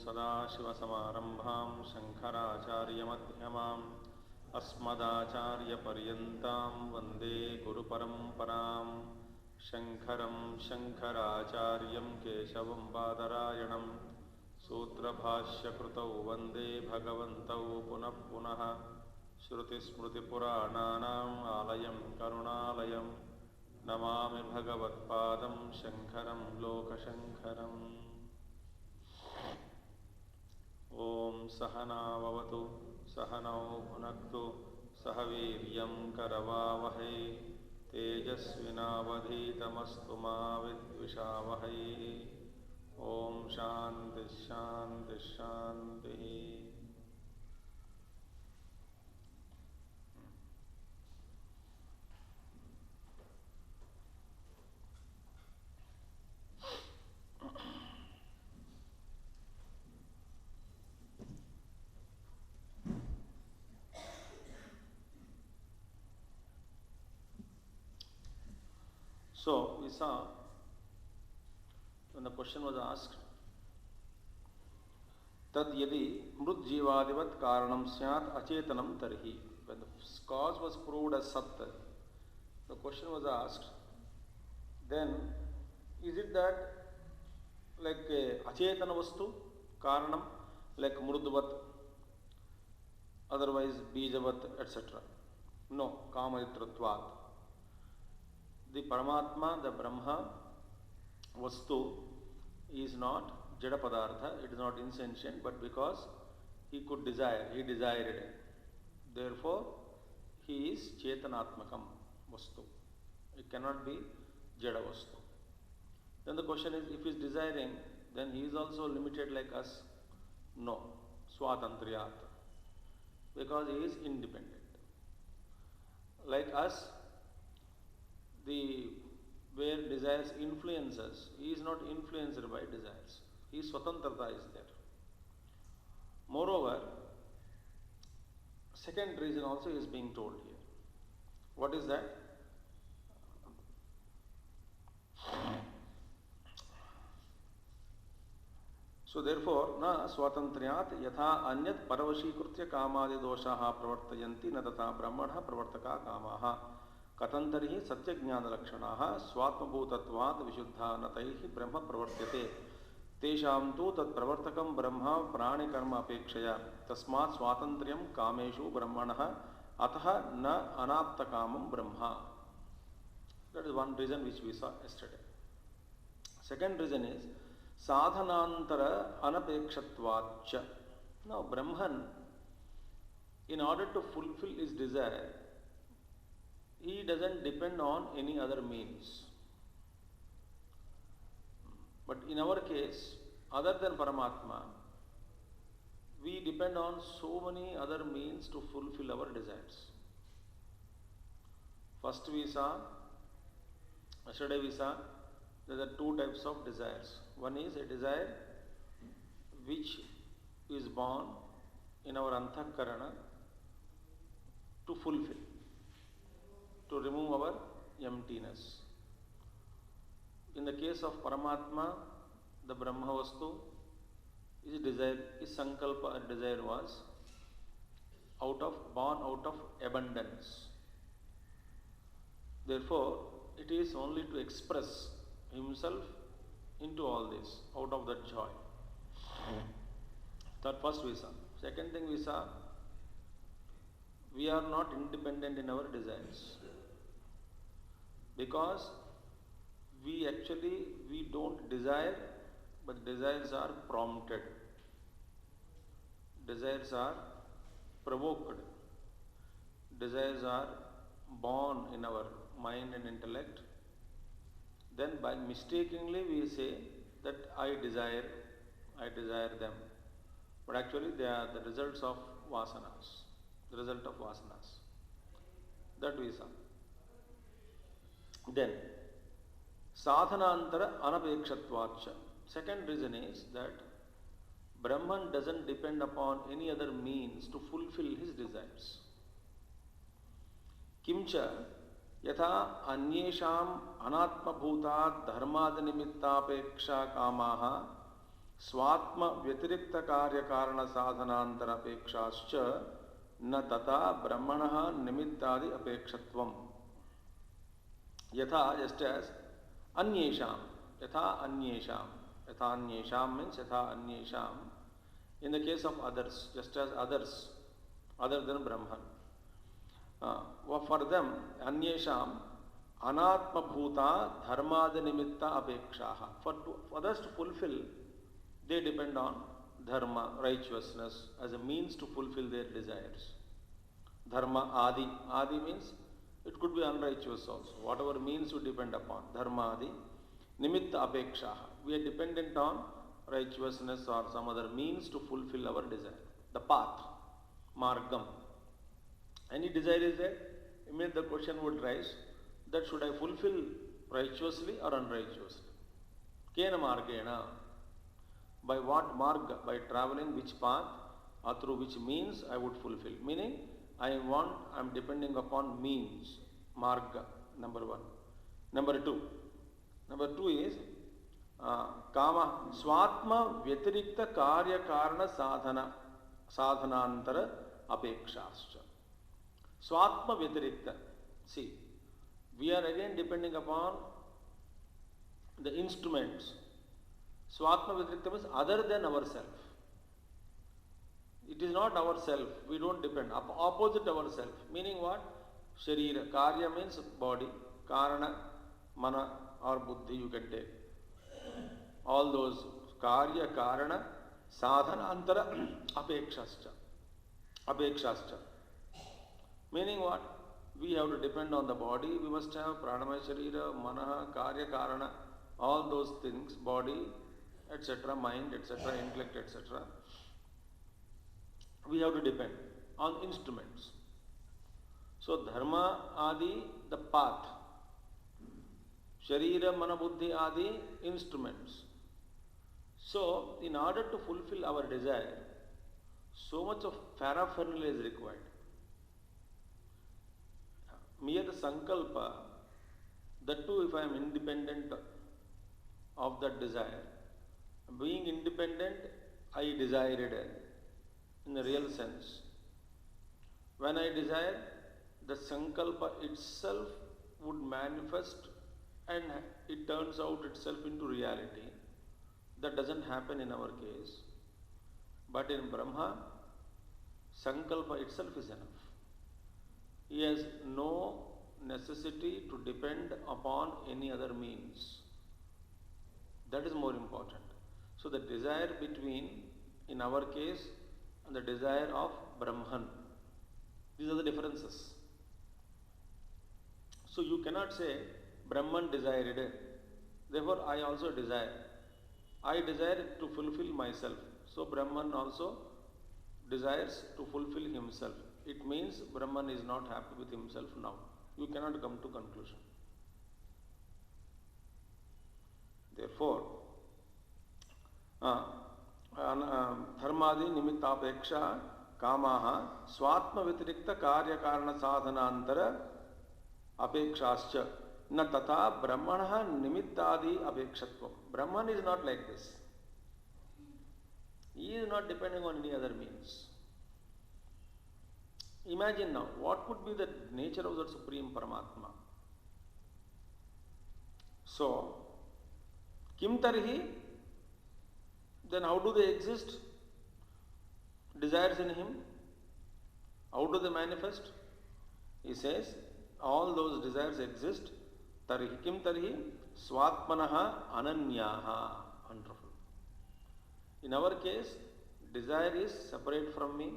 सदाशिवसमारम्भां शङ्कराचार्यमध्यमाम् अस्मदाचार्यपर्यन्तां वन्दे गुरुपरम्परां शङ्करं शङ्कराचार्यं केशवं बादरायणं सूत्रभाष्यकृतौ वन्दे भगवन्तौ पुनः पुनः श्रुतिस्मृतिपुराणानाम् आलयं करुणालयं नमामि भगवत्पादं शङ्करं लोकशङ्करम्। ओम सहनाववतु सहनौ भुनक्तु सह वीर्यं करवावहै तेजस्विनावधीतमस्तु मा विद्विषावहै। ओम शांति शांति शांति। So we saw when the question was asked tad yadi mrut jivadivat karanam syat achetanam tarhi, when the cause was proved as sat, the question was asked, then is it that like achetana vastu karanam like mrudvat, otherwise bijavat etc. No, kamayitratvat. The Paramatma, the Brahma Vastu is not Jada Padartha, it is not insentient, but because he could desire, he desired it. Therefore, he is Chetanatmakam Vastu. It cannot be Jada Vastu. Then the question is, if he is desiring, then he is also limited like us? No, Swatantriyat, because he is independent. Like us, where desires influence us, he is not influenced by desires. His swatantrata is there. Moreover, second reason also is being told here. What is that? So therefore, na swatantriyat yatha anyat paravashikritya kamadi doshaha pravartayanti na tata brahmana pravartaka kamaha कथंतरी सत्य ज्ञान लक्षण स्वात्मभूतत्वात् विशुद्धा नतैः ब्रह्म प्रवर्त्यते तेषां तु तत्प्रवर्तकं ब्रह्म प्राणिकर्म अपेक्षया तस्मात् स्वातंत्र्यं कामेषु ब्रह्मणः अतः न अनाप्तकामं ब्रह्म. That is one reason which we saw yesterday. Second reason is sadhanantara anapekshatvacha. Now Brahman, in order to fulfill his desire, he doesn't depend on any other means. But in our case, other than Paramatma, we depend on so many other means to fulfill our desires. First we saw, yesterday we saw, there are two types of desires. One is a desire which is born in our anthakarana to fulfill, to remove our emptiness. In the case of Paramatma, the Brahma Vastu, his desire, his sankalpa desire was born out of abundance. Therefore, it is only to express himself into all this, out of that joy. That first we saw. Second thing we saw, we are not independent in our desires. Because we don't desire, but desires are prompted. Desires are provoked. Desires are born in our mind and intellect. Then by mistakenly we say that I desire them. But actually they are the results of vasanas. The result of vasanas. That we saw. Then, sadhanantara anapekshatvacha. Second reason is that Brahman doesn't depend upon any other means to fulfill his desires. Kimcha यथा अन्येषाम् अनात्मभूतात् धर्मादनिमित्तापेक्षा कामाः स्वात्म व्यतिरिक्त कार्य कारण साधनांतर अपेक्षाश्च न तथा ब्रह्मणः निमित्तादि अपेक्षत्वम् यथा just as अन्येषां यथा अन्येषां यथा अन्येषां मीन्स यथा अन्येषां in the case of others just as others other than Brahman for them अन्येषां anatma bhuta dharmadi nimitta apekshaha for others to fulfill they depend on dharma righteousness as a means to fulfill their desires dharma adi means it could be unrighteous also whatever means you depend upon dharma adi nimitta apekshaha we are dependent on righteousness or some other means to fulfill our desire the path margam any desire is there immediately the question would rise that should I fulfill righteously or unrighteously kena margena by what marga by traveling which path or through which means I would fulfill meaning I am depending upon means marga number 1 number 2 is kama swatma vyatirikta karya karana sadhanantara apekshascha swatma vyatirikta see we are again depending upon the instruments swatma vyatirikta means other than ourself it is not ourself we don't depend opposite ourself meaning what sharira karya means body karana mana or buddhi you can take all those karya karana sadhana antara apekshascha meaning what we have to depend on the body we must have pranamaya sharira mana karya karana all those things body etc mind etc intellect etc we have to depend on instruments so dharma adi the path sharira mana buddhi adi instruments so in order to fulfill our desire so much of paraphernalia is required mere sankalpa that too if I am independent of that desire being independent I desired in the real sense when I desire the sankalpa itself would manifest and it turns out itself into reality that doesn't happen in our case but in Brahma sankalpa itself is enough he has no necessity to depend upon any other means that is more important so the desire between in our case and the desire of Brahman these are the differences so you cannot say Brahman desired therefore I also desire I desire to fulfill myself so Brahman also desires to fulfill himself it means Brahman is not happy with himself now you cannot come to conclusion therefore धर्मादि निमित्तापेक्षा कामाः स्वात्म व्यतिरिक्त कार्य कारण साधनांतर अपेक्षाश्च न तथा ब्रह्मणः निमित्तादि अपेक्षत्वम् Brahman is not like this he is not depending on any other means imagine now what would be the nature of the supreme Paramatma so kim tarhi then how do they exist desires in him how do they manifest he says all those desires exist tarhi kim tarhi swatmanah ananyaha wonderful in our case desire is separate from me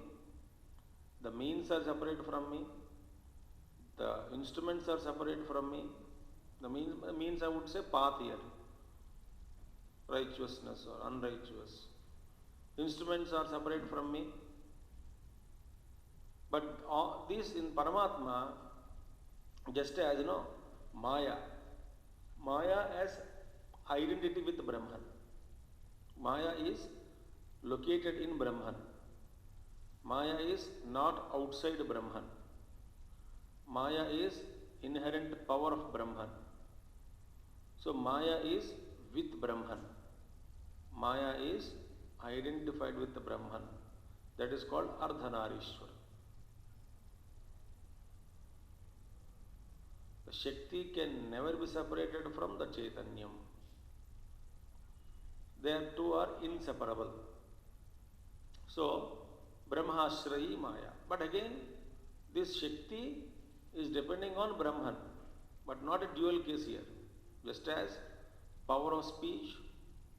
the means are separate from me the instruments are separate from me the means I would say path here righteousness or unrighteous instruments are separate from me but all these in Paramatma just as you know Maya as identity with Brahman Maya is located in Brahman Maya is not outside Brahman Maya is inherent power of Brahman so Maya is with Brahman Maya is identified with the Brahman. That is called Ardhanarishwar. The Shakti can never be separated from the Chaitanyam. They two are inseparable. So, Brahmashrayi Maya. But again, this Shakti is depending on Brahman, but not a dual case here. Just as power of speech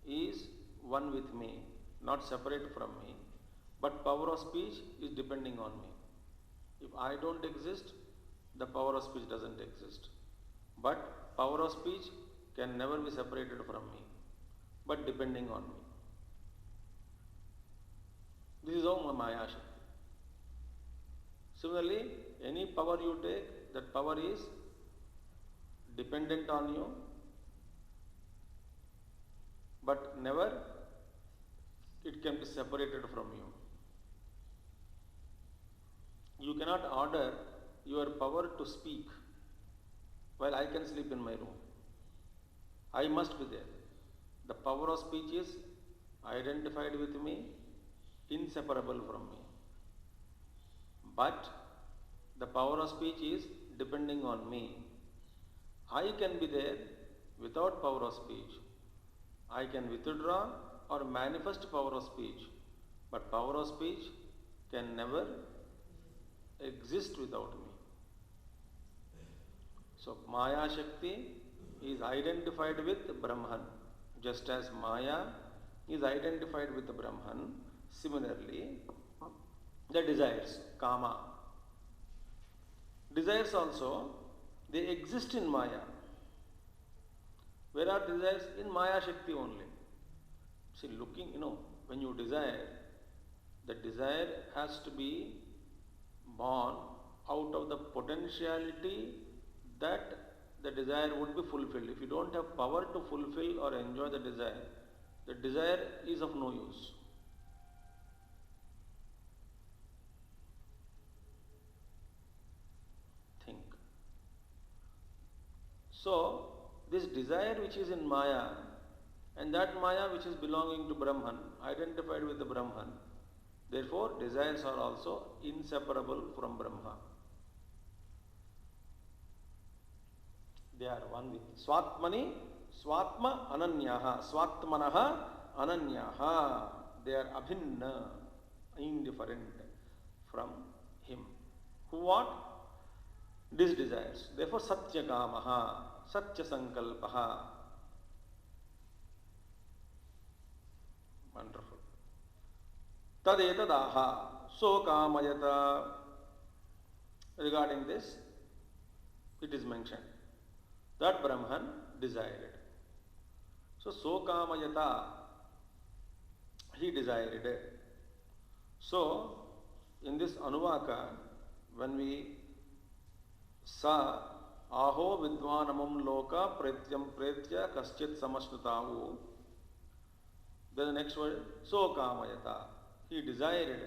is one with me, not separate from me, but power of speech is depending on me. If I don't exist, the power of speech doesn't exist. But power of speech can never be separated from me, but depending on me. This is how Maya Shakti. Similarly, any power you take, that power is dependent on you, but never it can be separated from you. You cannot order your power to speak while I can sleep in my room. I must be there. The power of speech is identified with me, inseparable from me. But the power of speech is depending on me. I can be there without power of speech. I can withdraw or manifest power of speech, but power of speech can never exist without me. So Maya Shakti is identified with Brahman, just as Maya is identified with the Brahman. Similarly, the desires, Kama. Desires also, they exist in Maya. Where are desires? In Maya Shakti only. See, looking, when you desire, the desire has to be born out of the potentiality that the desire would be fulfilled. If you don't have power to fulfill or enjoy the desire is of no use. Think. So, this desire which is in Maya and that Maya which is belonging to Brahman, identified with the Brahman, therefore desires are also inseparable from Brahma. They are one with Swatmani, Swatma Ananyaha, Swatmanaha Ananyaha. They are abhinna, indifferent from him. Who what? These desires. Therefore Satyakamaha, Satya Sankalpaha. Wonderful. Tadetadaha, so kamayata. Regarding this, it is mentioned that Brahman desired. So kamayata, he desired. So, in this Anuvaka, when we sa aho vidvanamam loka pretyam pretya kaschit samasnutahu, then the next word, so kamayata, he desired.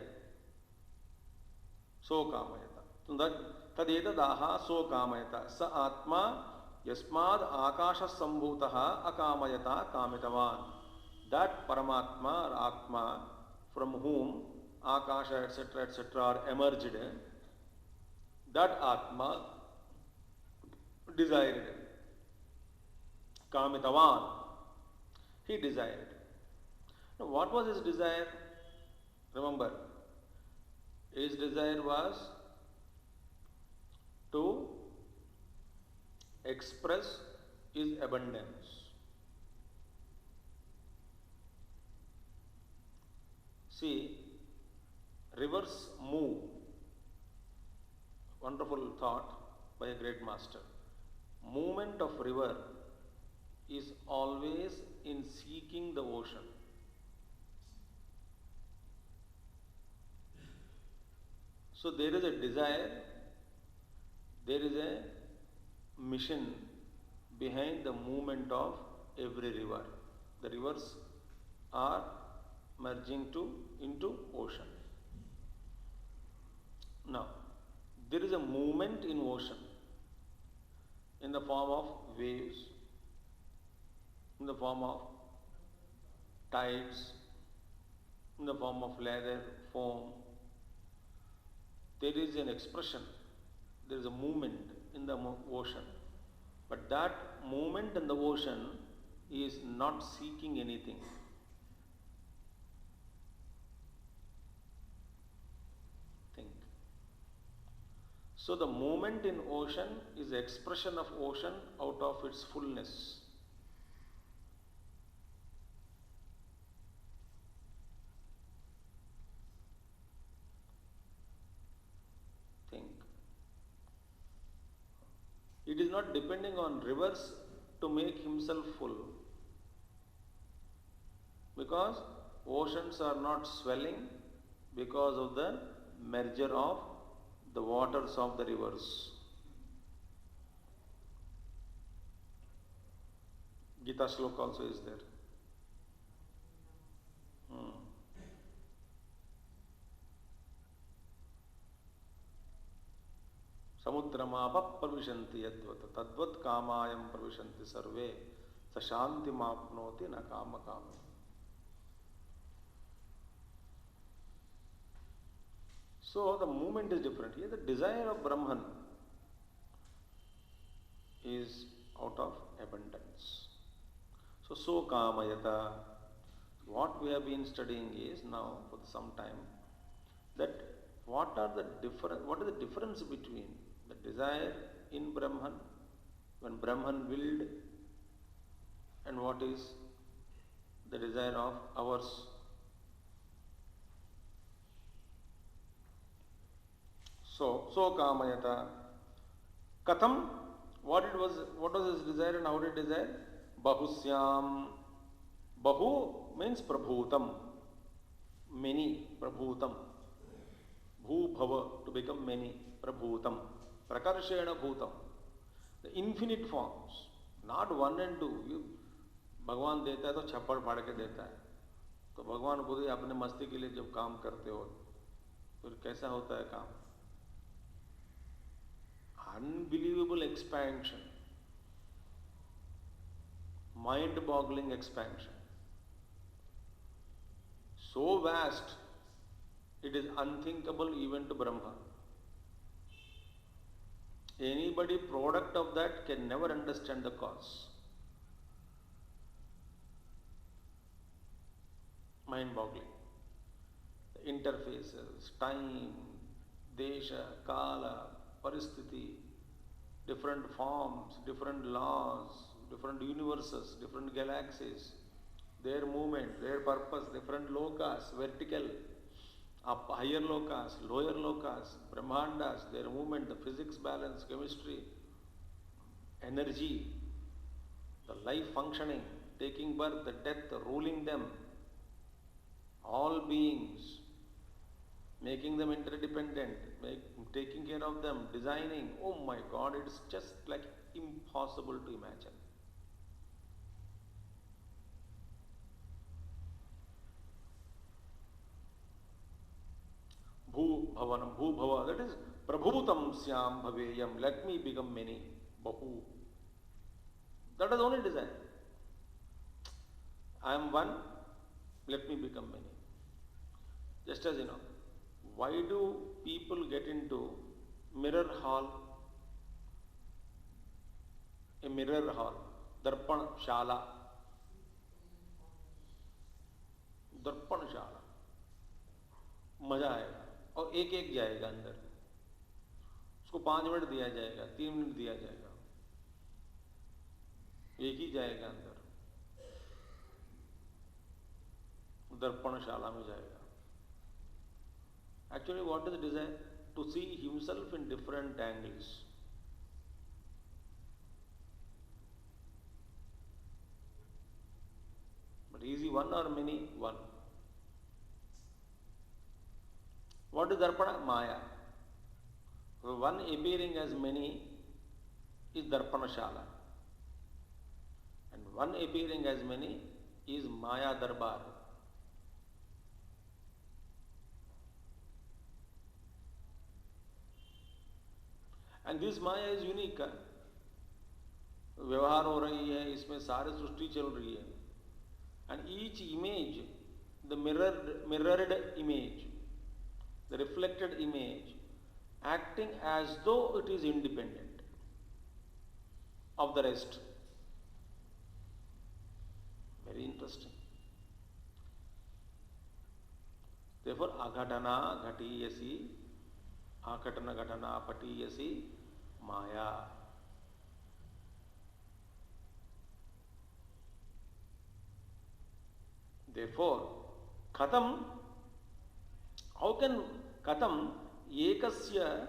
So kamayata. Tadetadaha so kamayata. Sa atma yasmad akasha sambhutaha akamayata kamitavan. That Paramatma or Atma from whom Akasha etc. are emerged, that Atma desired. Kamitavan. He desired. Now, what was his desire? Remember, his desire was to express his abundance. See, rivers move. Wonderful thought by a great master. Movement of river is always in seeking the ocean. So there is a desire, there is a mission behind the movement of every river. The rivers are merging into ocean. Now, there is a movement in ocean in the form of waves, in the form of tides in the form of lather, foam. There is an expression, there is a movement in the ocean. But that movement in the ocean is not seeking anything. Think. So the movement in ocean is the expression of ocean out of its fullness. Think. It is not depending on rivers to make himself full, because oceans are not swelling because of the merger of the waters of the rivers. Gita Shloka also is there. समुद्रमाप प्रविशन्ति यद्वत् तद्वत् कामायं प्रविशन्ति सर्वे स शान्तिमाप्नोति न कामकामी. So the movement is different. Here the desire of Brahman is out of abundance. So kamayata. What we have been studying is now for some time that what is the difference between the desire in Brahman when Brahman willed and what is the desire of ours. So kamayata. Katham, what was his desire and how did he desire? Bahusyam. Bahu means prabhutam. Many, prabhutam. Bhubhava, to become many. Prabhutam. Prakarshena bhutam. The infinite forms. Not one and two. भगवान देता है तो छप्पड़ फाड़ के देता है. तो भगवान खुद ही अपने मस्ती के लिए जब काम करते हो फिर कैसा होता है काम? Unbelievable expansion, mind-boggling expansion, so vast it is unthinkable even to Brahma. Anybody product of that can never understand the cause. Mind-boggling. The interfaces, time, desha, kala, paristiti, different forms, different laws, different universes, different galaxies, their movement, their purpose, different lokas, vertical, up higher lokas, lower lokas, brahmandas, their movement, the physics balance, chemistry, energy, the life functioning, taking birth, the death, ruling them, all beings, making them interdependent, taking care of them, designing. Oh my God, it's just like impossible to imagine. Bhavanam, Bhava, that is Prabhutam Syam Bhaveyam, let me become many. Bahu. That is the only desire. I am one, let me become many. Just as you know, why do people get into mirror hall? A mirror hall, Darpan Shala. Darpan Shala. मजा आएगा और एक एक जाएगा अंदर. उसको 5 minute दिया जाएगा, 3 मिनट दिया जाएगा, एक ही जाएगा अंदर. दर्पणशाला में जाएगा. Actually, what is the desire? To see himself in different angles. But is he one or many? One. What is Darpana? Maya. So one appearing as many is Darpanashala. And one appearing as many is Maya Darbar. And this Maya is unique. व्यवहार हो रही है, इसमें सारी सृष्टि चल रही है, and each image, the mirrored image, the reflected image, acting as though it is independent of the rest. Very interesting. Therefore, aghatana ghatiyasi, akatana ghatana patiyasi, maya. Therefore, katham, how can katham ekasya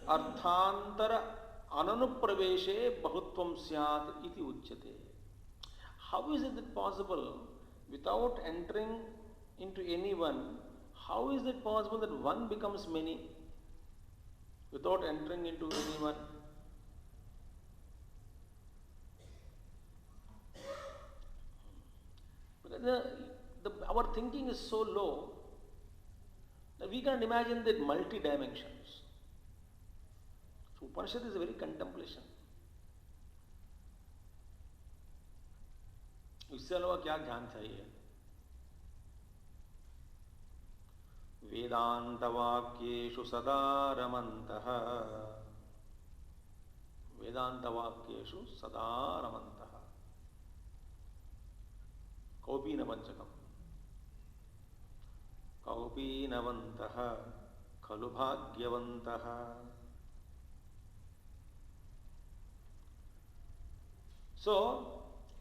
arthantara ananupraveshe bahutvam syat iti uchyate. How is it possible without entering into anyone? How is it possible that one becomes many without entering into anyone? Our thinking is so low that we can't imagine that multi-dimensions. So Upanishad is a very contemplation. इससे अलावा क्या ध्यान चाहिए? वेदांतवाक्येषु सदा रमन्तः, वेदांतवाक्येषु सदा रमन्तः, कौपीनपञ्चकम्, कौपीनवन्तः खलु भाग्यवन्तः. So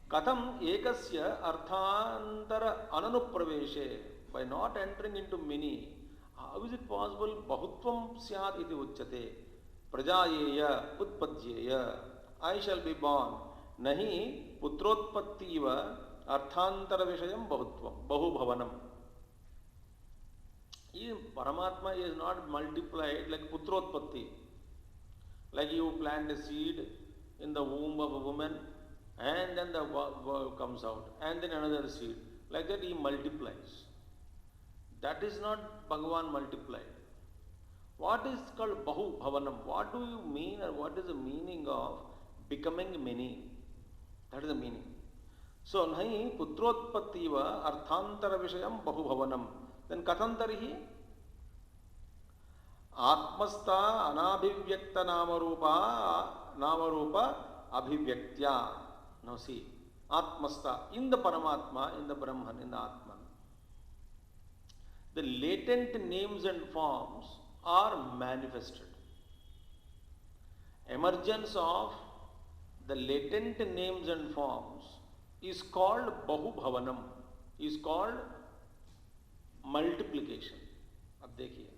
katham ekasya arthantara ananupraveshe, by not entering into many, how is it possible bahutvam syat iti uchyate? Prajayeya utpadyeya, I shall be born. Nahi putrotpattiva arthantara vishayam bahutvam, bahubhavanam. Paramatma is not multiplied like putrotpatti. Like you plant a seed in the womb of a woman, and then the worm comes out, and then another seed. Like that he multiplies. That is not Bhagavan multiplied. What is called Bahu Bhavanam? What do you mean, or what is the meaning of becoming many? That is the meaning. So, nahi putrotpattiva arthantara vishayam Bahu Bhavanam. Then kathantarihi atmastha anabhivyakta namarupa abhivyaktya. Now see, atmastha, in the Paramatma, in the Brahman, in the Atman, the latent names and forms are manifested. Emergence of the latent names and forms is called Bahubhavanam, is called multiplication. अब देखिए,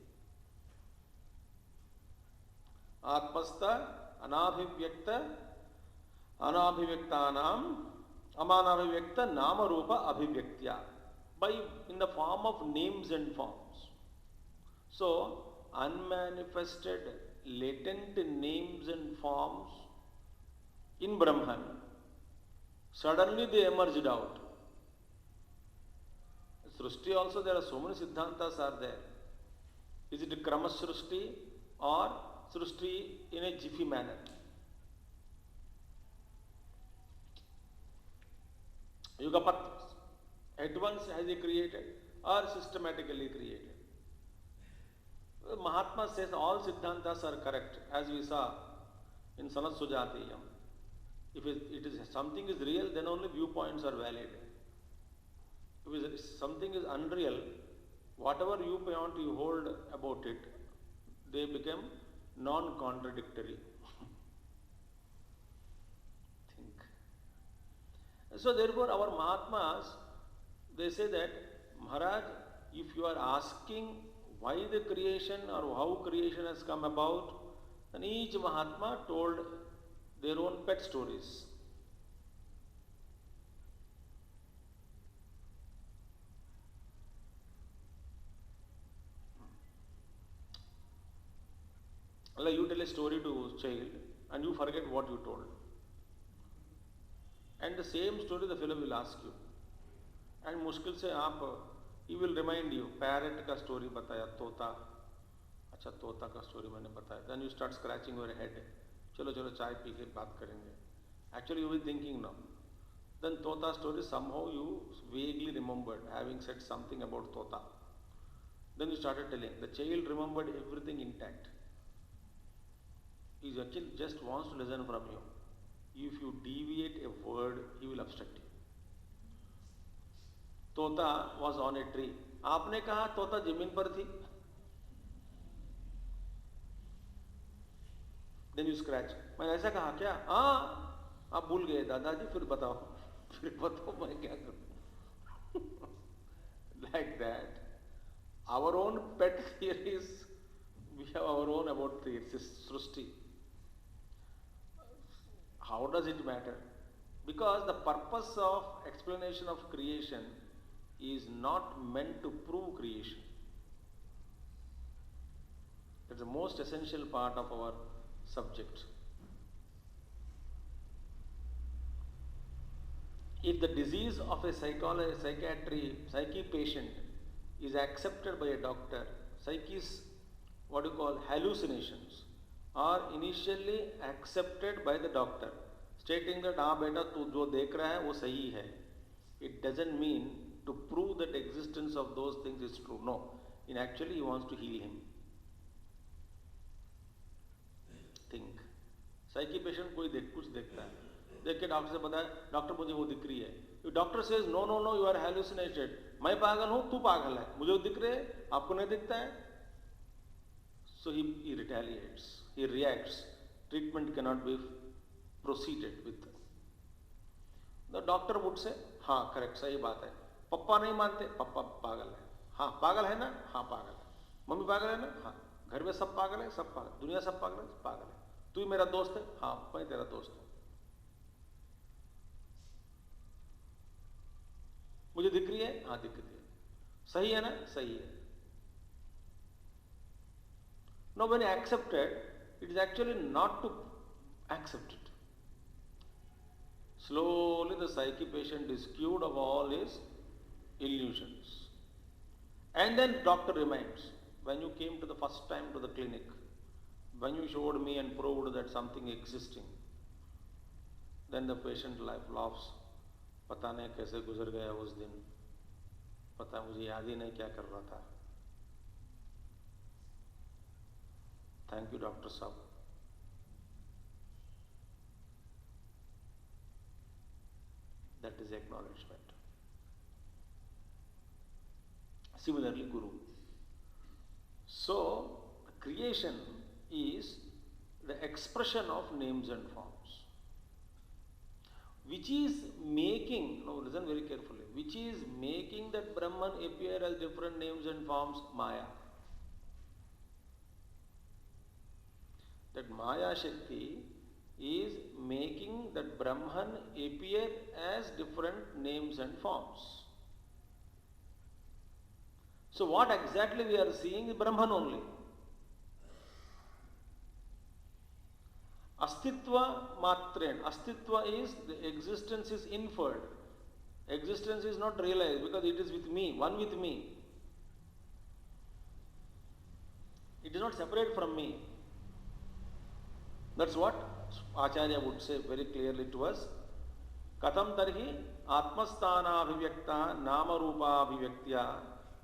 आत्मस्थ अनाभिव्यक्त अनाभिव्यक्तानाम अमानाभिव्यक्त नाम रूप अभिव्यक्त्या, by in the form of names and forms. So unmanifested latent names and forms in Brahman, suddenly they emerged out. Srushti also, there are so many siddhantas are there. Is it a Krama Srushti or Srushti in a jiffy manner? Yugapat, at once has he created or systematically created? Mahatma says all siddhantas are correct, as we saw in Sanat Sujatiyam. If it is something is real, then only viewpoints are valid. If something is unreal, whatever viewpoint you hold about it, they become non-contradictory. Think. So therefore our Mahatmas, they say that, Maharaj, if you are asking why the creation or how creation has come about, then each Mahatma told their own pet stories. Like you tell a story to a child and you forget what you told. And the same story the fellow will ask you. And मुश्किल से आप, he will remind you, parrot का story बताया, तोता, अच्छा तोता का story मैंने बताया. Then you start scratching your head. चलो चलो चाय पी के बात करेंगे. Actually you will be thinking now. Then Tota story, somehow you vaguely remembered having said something about Tota. Then you started telling. The child remembered everything intact. He actually just wants to listen from you. If you deviate a word, he will obstruct you. तोता was on a tree. आपने कहा तोता जमीन पर थी. Then you scratch. मैं ऐसा कहा क्या? हाँ, आप भूल गए दादाजी, फिर बताओ मैं क्या करूं? Like that. Our own pet theories, we have our own about theories, Srushti. How does it matter? Because the purpose of explanation of creation is not meant to prove creation. That's the most essential part of our subject. If the disease of a psyche patient is accepted by a doctor, psyche's what you call hallucinations are initially accepted by the doctor, stating that हाँ बेटा तू जो देख रहा है वो सही है. It doesn't mean to prove that existence of those things is true. No, in actually he wants to heal him. Think. Psyche patient कोई कुछ देखता है, देख के डॉक्टर से बताया डॉक्टर मुझे वो दिख रही है. Doctor says no no no you are hallucinated. मैं पागल हूं, तू पागल है, मुझे वो दिख रहे है, आपको नहीं दिखता है. So he retaliates, he reacts. Treatment cannot be proceeded with. The doctor would say, हाँ करेक्ट सही बात है. पप्पा नहीं मानते, पप्पा पागल है. हाँ पागल है ना, हाँ पागल है. मम्मी पागल है ना, हाँ. घर में सब पागल है, सब पागल. दुनिया सब पागल है, पागल है. तू ही मेरा दोस्त है, हाँ मैं तेरा दोस्त हूं. मुझे दिख रही है, हाँ दिख रही है. सही है ना, सही है. Now when accepted, it is actually not to accept it. Slowly the psyche patient is cured of all his illusions. And then doctor reminds, when you came to the first time to the clinic, when you showed me and proved that something existing, then the patient laughs. पता नहीं कैसे गुजर गया उस दिन, पता मुझे याद ही नहीं क्या कर रहा था. Thank you, Dr. Saab. That is acknowledgement. Similarly, Guru. So, creation is the expression of names and forms, which is making, now listen very carefully, which is making that Brahman appear as different names and forms, Maya. That Maya Shakti is making that Brahman appear as different names and forms. So what exactly we are seeing is Brahman only. Astitva matren. Astitva is, the existence is inferred. Existence is not realized because it is with me, one with me. It is not separate from me. That's what Acharya would say very clearly to us. Katham tarhi atmasthana abhivyakta nama rupa abhivyaktiya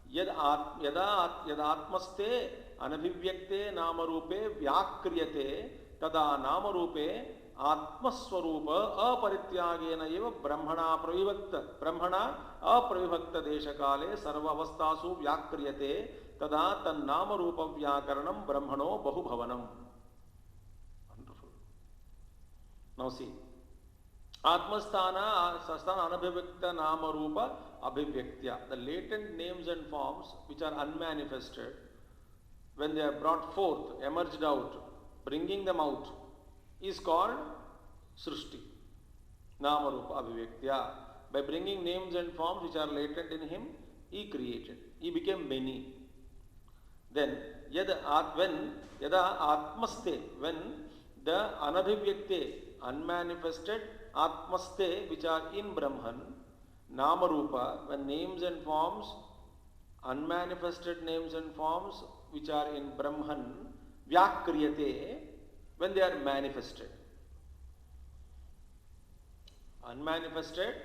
yada atmaste anabhivyakte nama rupe vyakriyate tada nama rupe atmaswarupa aparityagena eva brahmana apravivakta deshakale sarva avastasu vyakriyate tada tan nama rupa vyakaranam brahmano bahubhavanam. Now see, Atmasthana, Sasthana Anabhivyakta Nama Rupa Abhivyaktya. The latent names and forms which are unmanifested, when they are brought forth, emerged out, bringing them out, is called Srushti. Nama Rupa Abhivyakya. By bringing names and forms which are latent in him, he created. He became many. Then, Yada Atmaste, when the Anabhivyakte, unmanifested Atmaste, which are in Brahman, Nama Rupa, when names and forms, unmanifested names and forms which are in Brahman, Vyakriyate, when they are manifested. Unmanifested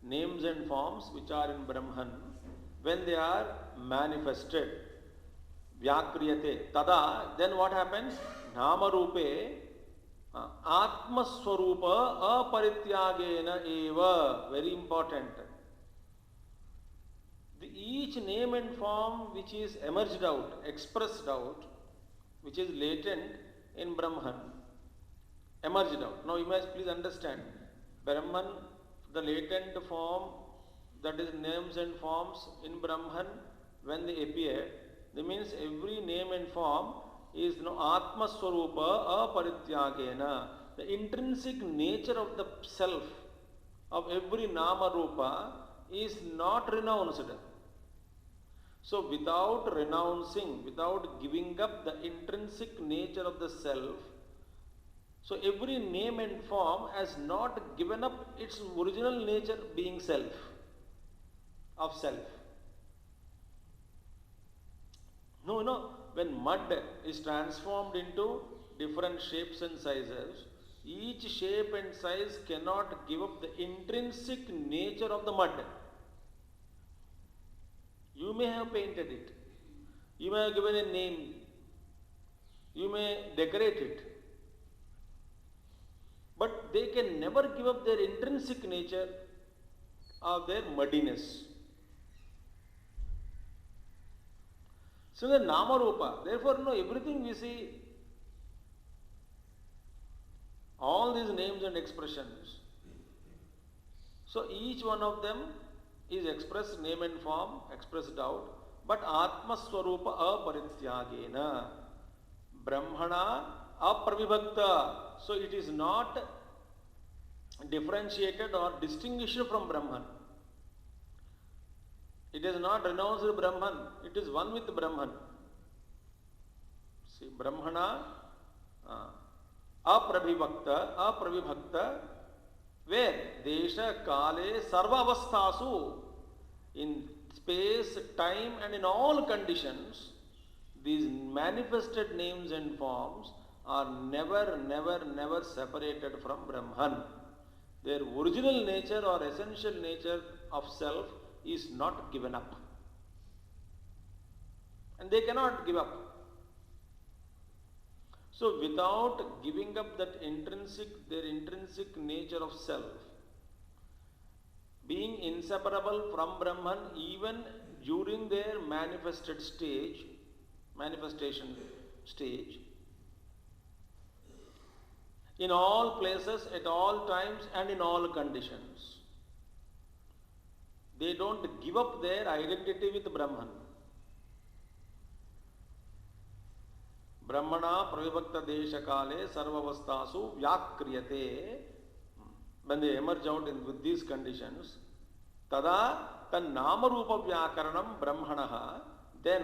names and forms which are in Brahman, when they are manifested, Vyakriyate, tada, then what happens? Nama Rupe, Atma Swarupa Aparityagena eva, very important. Each name and form which is emerged out, expressed out, which is latent in Brahman, emerged out. Now you must please understand, Brahman, the latent form, that is names and forms in Brahman, when they appear, that means every name and form is Atma Swarupa Aparityagena. The intrinsic nature of the self, of every Nama Rupa, is not renounced. So without renouncing, without giving up the intrinsic nature of the self, so every name and form has not given up its original nature, being self, of self. No, when mud is transformed into different shapes and sizes, each shape and size cannot give up the intrinsic nature of the mud. You may have painted it, you may have given a name, you may decorate it, but they can never give up their intrinsic nature of their muddiness. So the Nama Rupa, therefore everything we see, all these names and expressions, so each one of them is expressed name and form, expressed out, but Atma Swarupa Aparityagena, Brahmana Aprabhibhakta. So it is not differentiated or distinguished from Brahman. It is not renounced Brahman, it is one with Brahman. See, Brahmana Aprabhibhakta, where? Desha, Kale, Sarva Avastasu, in space, time and in all conditions, these manifested names and forms are never separated from Brahman. Their original nature or essential nature of self is not given up. And they cannot give up. So without giving up that their intrinsic nature of self, being inseparable from Brahman even during their manifestation stage, in all places, at all times and in all conditions, they don't give up their identity with Brahman. Brahmana Pravibhakta Desha Kale Sarvavastasu Vyakriyate. When they emerge out with these conditions, tada tan nama rupa vyakaranam brahmanaha, then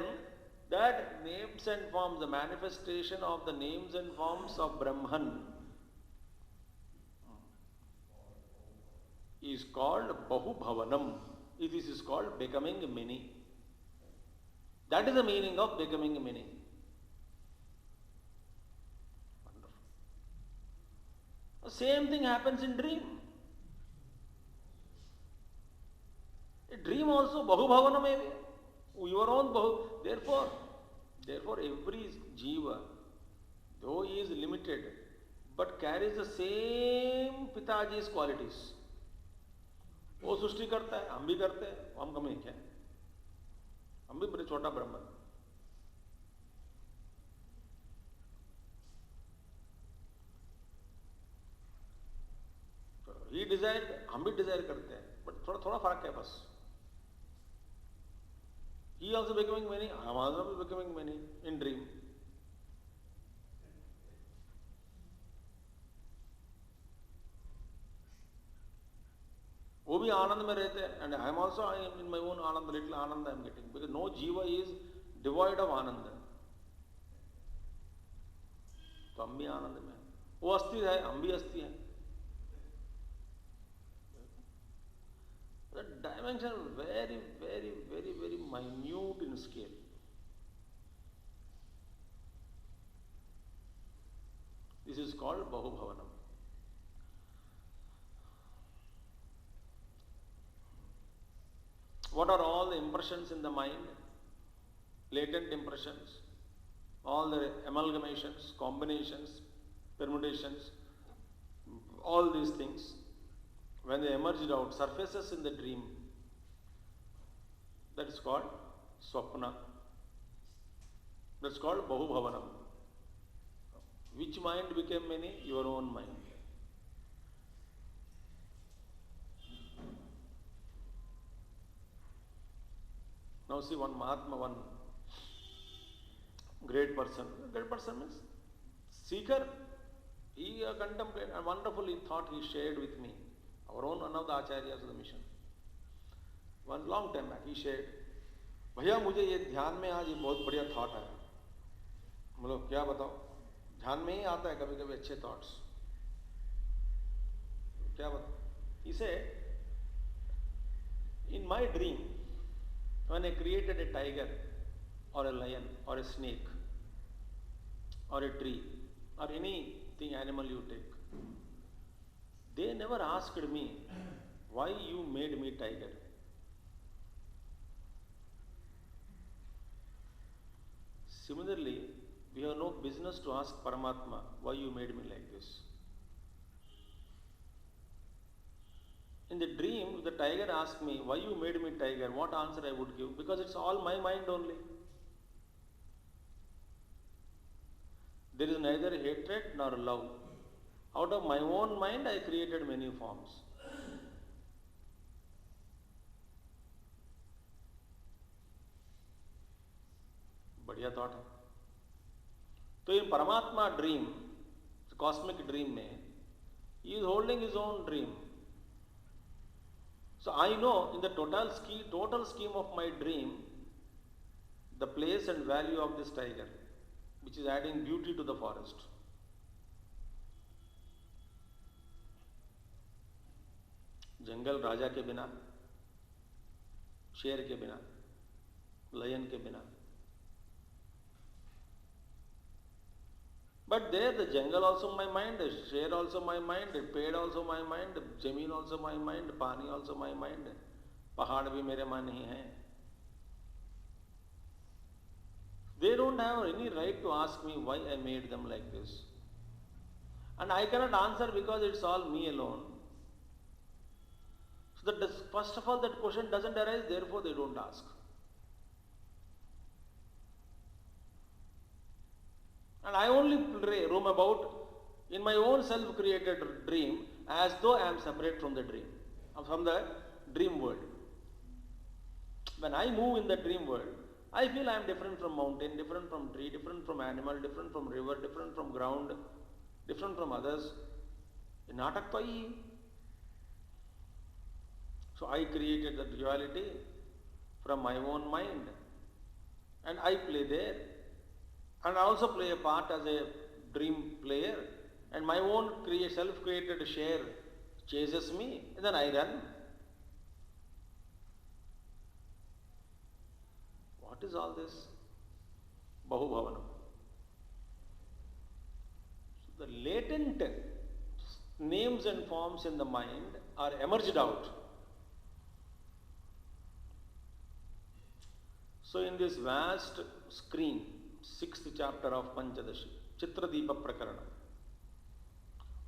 that names and forms, the manifestation of the names and forms of Brahman is called Bahubhavanam. This is called becoming many. That is the meaning of becoming many. Same thing happens in dream. A dream also Bahubhavana may be. Your own Bahu. Therefore every Jiva, though he is limited, but carries the same Pitaji's qualities. वो सृष्टि करता है, हम भी करते हैं, हम कम नहीं क्या, हम भी बड़े छोटा ब्रह्मन. He desired, हम भी desire करते हैं, but थोड़ा फर्क है बस. He also becoming many, I am also becoming many in dream. वो भी आनंद में रहते हैं, and I am also in my own Anand, little Anand I am getting, because no jiva is devoid of आनंद. तो हम भी आनंद में, वो अस्थिर है, हम भी अस्थिर हैं. The dimension is very minute in scale. This is called Bahubhavanam. What are all the impressions in the mind? Latent impressions, all the amalgamations, combinations, permutations, all these things, when they emerged out, surfaces in the dream, that is called swapna. That's called Bahubhavanam. Which mind became many? Your own mind. Now see one Mahatma, one great person. Great person means seeker. He contemplated and wonderfully thought he shared with me. Our own one of the acharyas of the mission. One long time back he shared, भैया मुझे ये ध्यान में आज ये बहुत बढ़िया thought है. मतलब क्या बताओ, ध्यान में ही आता है कभी कभी अच्छे थॉट्स. क्या बताओ? He said, in my dream, when I created a tiger or a lion or a snake or a tree or anything animal you take, they never asked me why you made me tiger. Similarly, we have no business to ask Paramatma why you made me like this. In the dream, if the tiger asked me why you made me tiger, what answer I would give? Because it's all my mind only. There is neither hatred nor love. Out of my own mind, I created many forms. बढ़िया thought है. तो इन परमात्मा dream, cosmic dream में, he is holding his own dream. So I know in the total scheme of my dream, the place and value of this tiger, which is adding beauty to the forest. जंगल राजा के बिना, शेर के बिना, lion के बिना. But there the jungle also my mind, the share also my mind, the पेड़ also my mind, the जमीन also my mind, पानी also my mind, पहाड़ भी मेरे मन ही हैं. They don't have any right to ask me why I made them like this. And I cannot answer because it's all me alone. So that first of all that question doesn't arise, therefore they don't ask. And I only roam about in my own self-created dream as though I am separate from the dream, from the dream world. When I move in the dream world, I feel I am different from mountain, different from tree, different from animal, different from river, different from ground, different from others. नाटक तो ही. So I created that duality from my own mind, and I play there. And I also play a part as a dream player, and my own self-created share chases me, and then I run. What is all this? Bahubhavanam. So the latent names and forms in the mind are emerged out. So in this vast screen, 6th chapter of Panchadashi, चित्रदीप प्रकरण.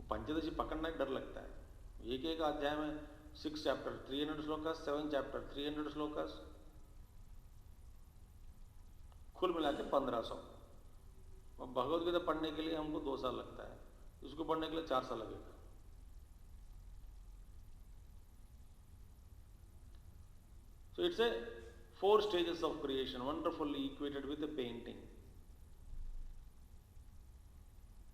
पंचदशी पकड़ना ही डर लगता है. एक एक अध्याय में 6 chapter 300 shlokas, 7 chapter 300 shlokas, कुल मिला के 1500. और भगवद गीता पढ़ने के लिए हमको 2 साल लगता है, इसको पढ़ने के लिए 4 साल लगेगा. So it's a 4 stages of creation, wonderfully equated with a painting.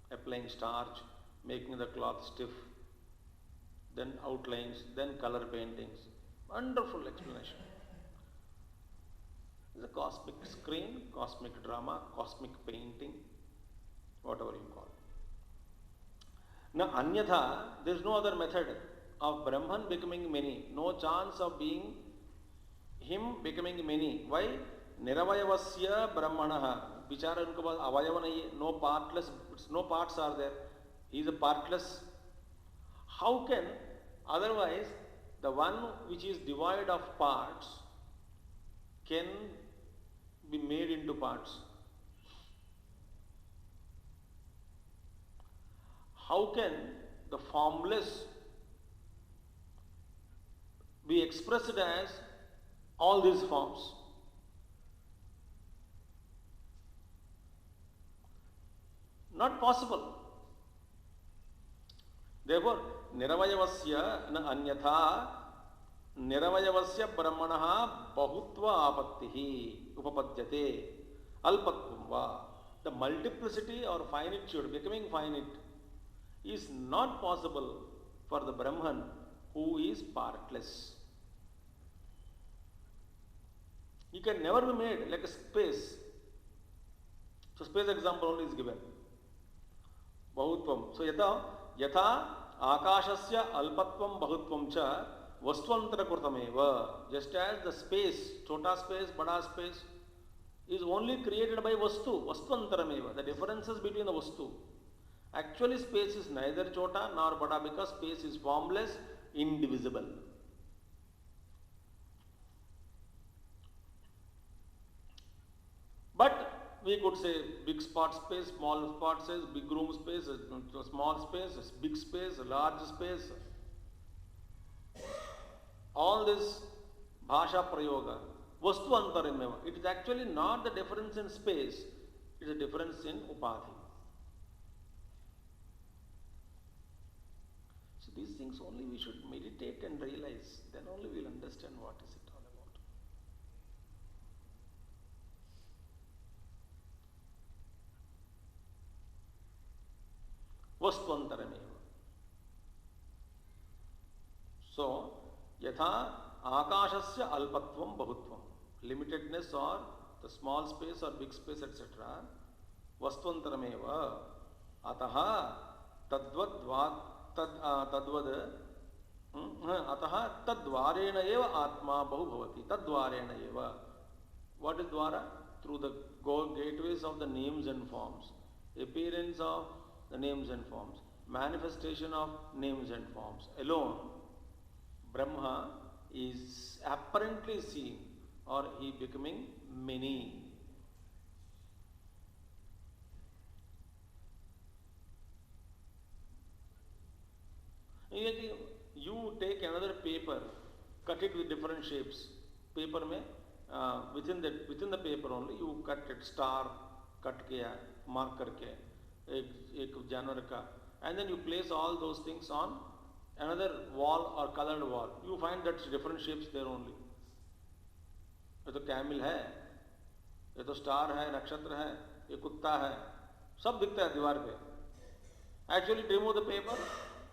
Applying starch, making the cloth stiff, then outlines, then color paintings. Wonderful explanation. It's a cosmic screen, cosmic drama, cosmic painting, whatever you call it. Now, anyatha, there is no other method of Brahman becoming many, no chance of being him becoming many. Why? Niravayavasya Brahmanaha. विचार उनके पास अवयव नहीं है, no partless, no parts are there. He is a partless. How can otherwise the one which is devoid of parts can be made into parts. How can the formless be expressed as all these forms? Not possible. Therefore, niravayavasya na anyatha niravayavasya brahmanaha bahutva apattihi upapadyate alpatvam va. The multiplicity or finitude, becoming finite, is not possible for the Brahman who is partless. He can never be made like a space. So space example only is given. Bahutvam. So yatha akashasya alpatvam bahutvam cha vastuvantara kurtameva. Just as the space, chota space, bada space, is only created by vastu, vastuantarameva. The differences between the vastu. Actually space is neither chota nor bada because space is formless, indivisible. But we could say big spot space, small spot space, big room space, small space, big space, large space. All this bhasha prayoga, vastu antarimeva. It is actually not the difference in space, it is a difference in upadhi. So these things only we should meditate and realize, then only we will understand what is it all about. Vastvantarameva. So, yatha akashasya alpatvam bahutvam. Limitedness or the small space or big space, etc. Vastvantarameva. Ataha tadvad tadvad ataha tadvarena eva atma bahu bhavati. Tadvarena eva. What is dwara? Through the gateways of the names and forms. Appearance of the names and forms. Manifestation of names and forms. Alone, Brahma is apparently seen or he becoming many. You take another paper, cut it with different shapes. Paper में within the paper only you cut it, star cut किया, mark करके एक जानवर का, and then you place all those things on another wall or colored wall. You find that different shapes there only. ये तो camel है, ये तो star है, नक्षत्र है, ये कुत्ता है, सब दिखता है दीवार पे. Actually remove the paper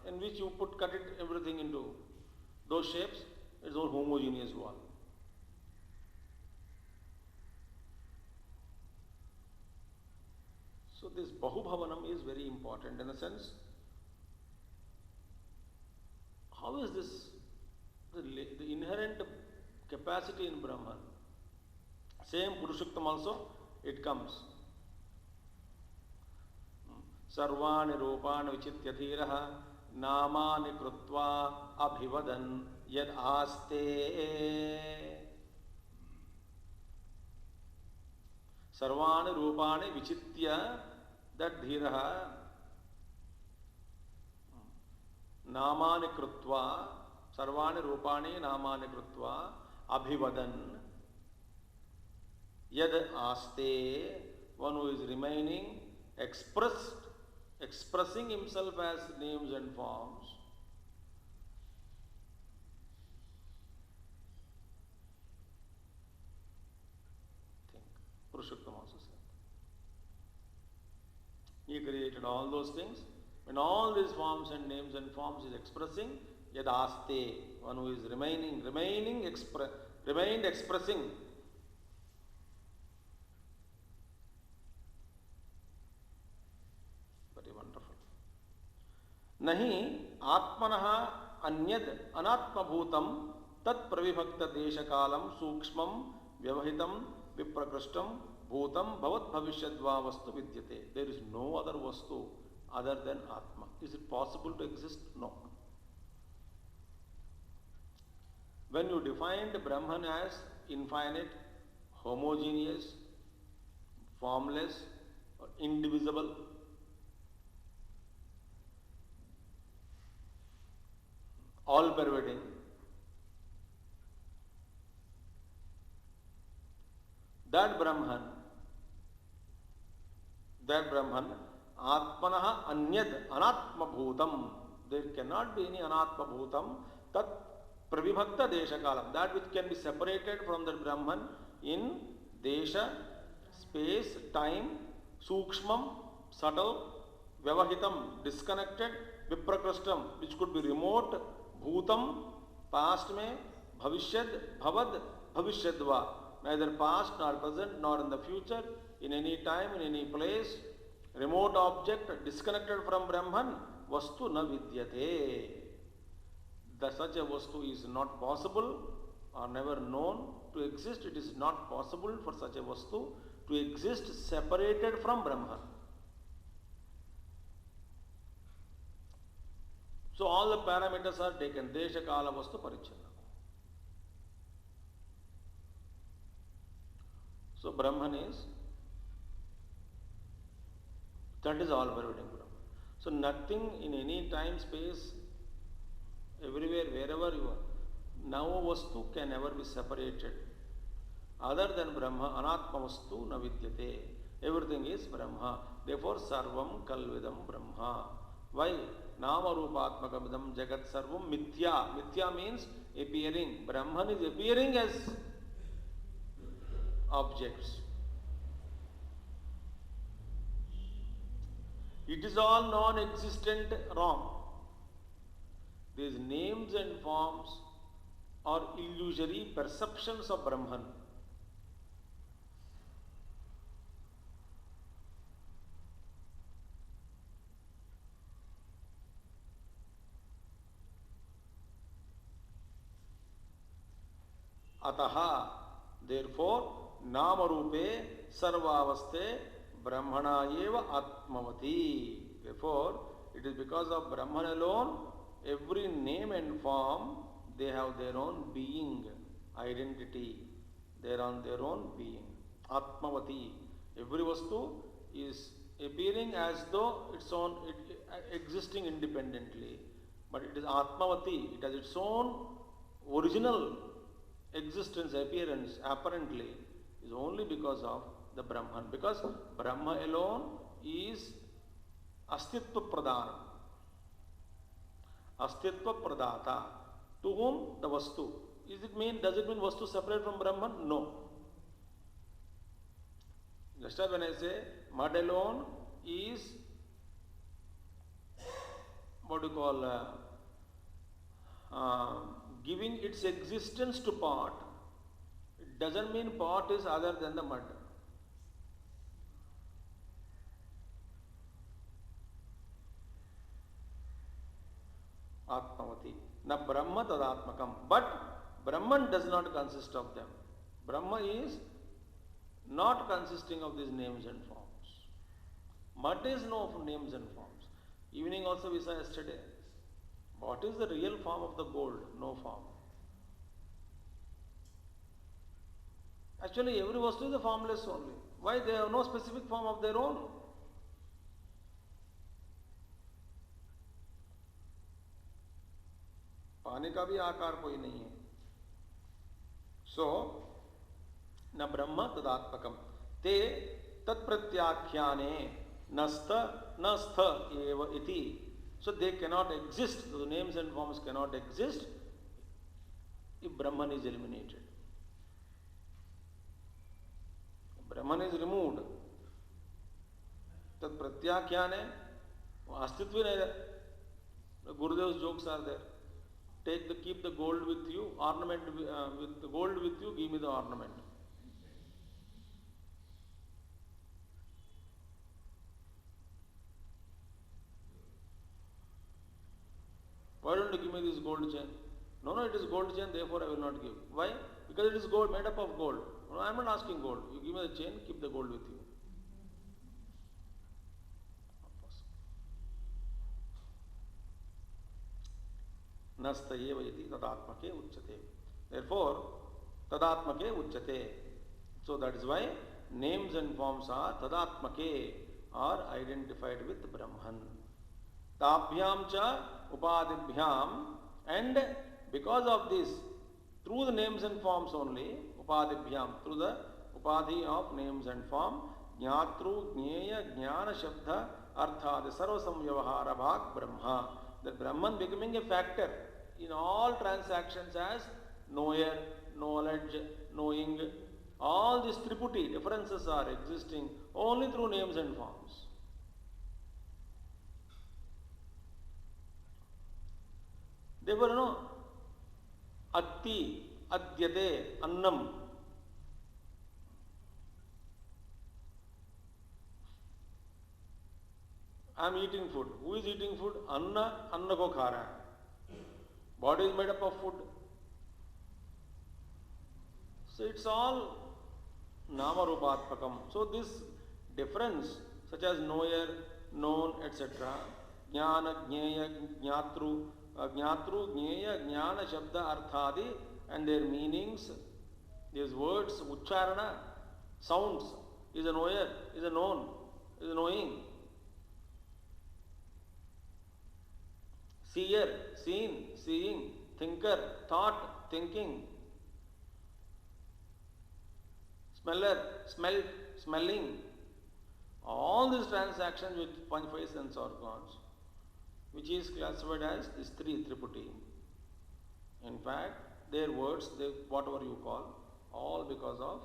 in which you cut it everything into those shapes. It's all homogeneous wall. So this Bahubhavanam is very important in a sense. How is this the inherent capacity in Brahman? Same Purushottam also it comes. Sarvani Rupani Vichitya Dhiraha Namani Krutva Abhivadan Yad Aste. Sarvani Rupani Vichitya, that Dhiraha Namani Krutva, Sarvani Rupani Namani Krutva Abhivadan Yad Aste, one who is remaining expressing himself as names and forms. Think. Purushottam also said. He created all those things. When all these forms and names and forms is expressing, yadaste, one who is remained expressing. नहीं आत्मनः अन्यद अनात्मभूतम तत्प्रविभक्त देशकालम सूक्ष्मम व्यवहितम विप्रकृष्टम भूतम भवत भविष्यद्वा वस्तु विद्यते. There is no other vastu other than Atma. Is it possible to exist? No. When you defined Brahman as infinite, homogeneous, formless, or indivisible. All pervading. That Brahman, Atmanah Anyad Anatma Bhutam. There cannot be any Anatma Bhutam. Tat Pravibhakta Desha Kalam. That which can be separated from the Brahman in Desha, space, time, Sukshmam, subtle, Vyavahitam, disconnected, Viprakrashtam, which could be remote, Bhutam, past mein, Bhavishyad, Bhavad, Bhavishyadva. Neither past nor present nor in the future, in any time, in any place, remote object disconnected from Brahman, Vastu na vidyate. Such a Vastu is not possible or never known to exist. It is not possible for such a Vastu to exist separated from Brahman. So all the parameters are taken. Desha Kala Vastu Parichana. So Brahman is, that is all pervading Brahman. So nothing in any time, space, everywhere, wherever you are, Nava Vastu can never be separated. Other than Brahma, Anatma Vastu na vidyate. Everything is Brahma. Therefore, Sarvam Kalvidam Brahma. Why? Nama Rupatmakam Jagat Sarvam Mithya. Mithya means appearing. Brahman is appearing as objects. It is all non-existent, wrong. These names and forms are illusory perceptions of Brahman. Ataha, therefore, Nama Rupe Sarvavaste Brahmana Eva Atmavati. Therefore, it is because of Brahman alone, every name and form, they have their own being, identity. They are on their own being. Atmavati. Every Vastu is appearing as though its own, existing independently. But it is Atmavati. It has its own original existence, appearance, apparently, is only because of the Brahman. Because Brahma alone is Astitva Pradana. Astitva Pradata. To whom? The Vastu. Does it mean Vastu separate from Brahman? No. Just as when I say mud alone is what you call giving its existence to pot. It doesn't mean pot is other than the mud. Atmavati. Na Brahma tadatmakam. But Brahman does not consist of them. Brahma is not consisting of these names and forms. Mud is no names and forms. Evening also we saw yesterday. What is the real form of the gold? No form. Actually, every Vastu is a formless only. Why? They have no specific form of their own. पानी का भी आकार कोई नहीं है. So, न ब्रह्म तदात्मकम ते तत्प्रत्याख्याने न स्थ एव इति. So they cannot exist. The names and forms cannot exist if Brahman is eliminated. Brahman is removed. Tat pratyakhyane astitva nahi there. Gurudev's jokes are there. Keep the gold with you, ornament with the gold with you, give me the ornament. Why don't you give me this gold chain? No, it is gold chain, therefore I will not give. Why? Because it is gold, made up of gold. No, I am not asking gold. You give me the chain, keep the gold with you. Nasta eva iti tadatmake uchyate. Therefore, tadatmake uchyate. So that is why names and forms are tadatmake, are identified with Brahman. Tabhyam cha upadibhyam, and because of this, through the names and forms only, upadibhyam, through the upadhi of names and form, jnatru, jnaya, jnana, shabda, artha, the sarva samvyavahara bhag Brahma. The Brahman becoming a factor in all transactions as knower, knowledge, knowing. All these triputi differences are existing only through names and forms. Therefore, atti, adyate, annam. I am eating food. Who is eating food? Anna, anna ko kha raha hai. Body is made up of food. So it's all nama rupatmakam. So this difference, such as knower, known, etc., jnana, jnaya, jnatru, jnaya, jnana, shabda, arthadi, and their meanings, these words, ucharana, sounds, is a knower, is a known, is a knowing. Seer, seen, seeing, thinker, thought, thinking. Smeller, smelled, smelling. All these transactions with ਪੰਜ five sense organs, which is classified as these three triputi. In fact, their words, whatever you call, all because of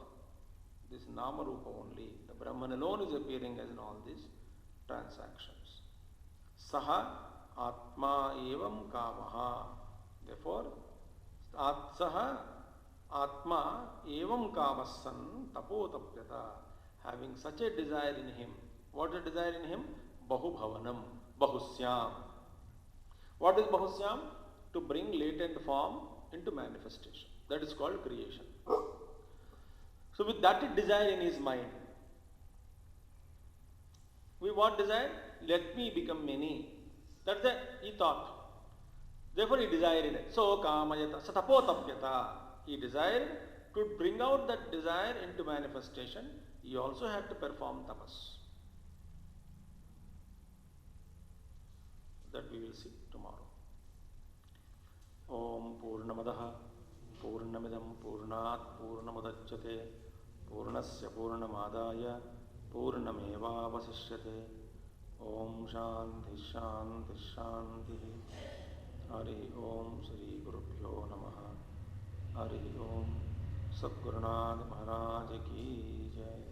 this nama rupa only. The Brahman alone is appearing as in all these transactions. Saha Atma evam kamaha. Therefore, Saha Atma evam kamasan tapotapyata. Having such a desire in him. What is a desire in him? Bahubhavanam, Bahusyam. What is Bahusyam? To bring latent form into manifestation. That is called creation. So with that desire in his mind, we what desire? Let me become many. That's the he thought. Therefore he desired it. So kamayata satapotapyata. He desired to bring out that desire into manifestation. He also had to perform tapas. That we will see tomorrow. Om Purnamadaha Purnamidam Purnat Purnamudachyate Purnasya Purnamadaya Purnameva Vasishyate. Om Shanti Shanti Shanti. Hari Om Sri Gurubhyo Namaha. Hari Om Sadgurunad Maharaj Ki Jai.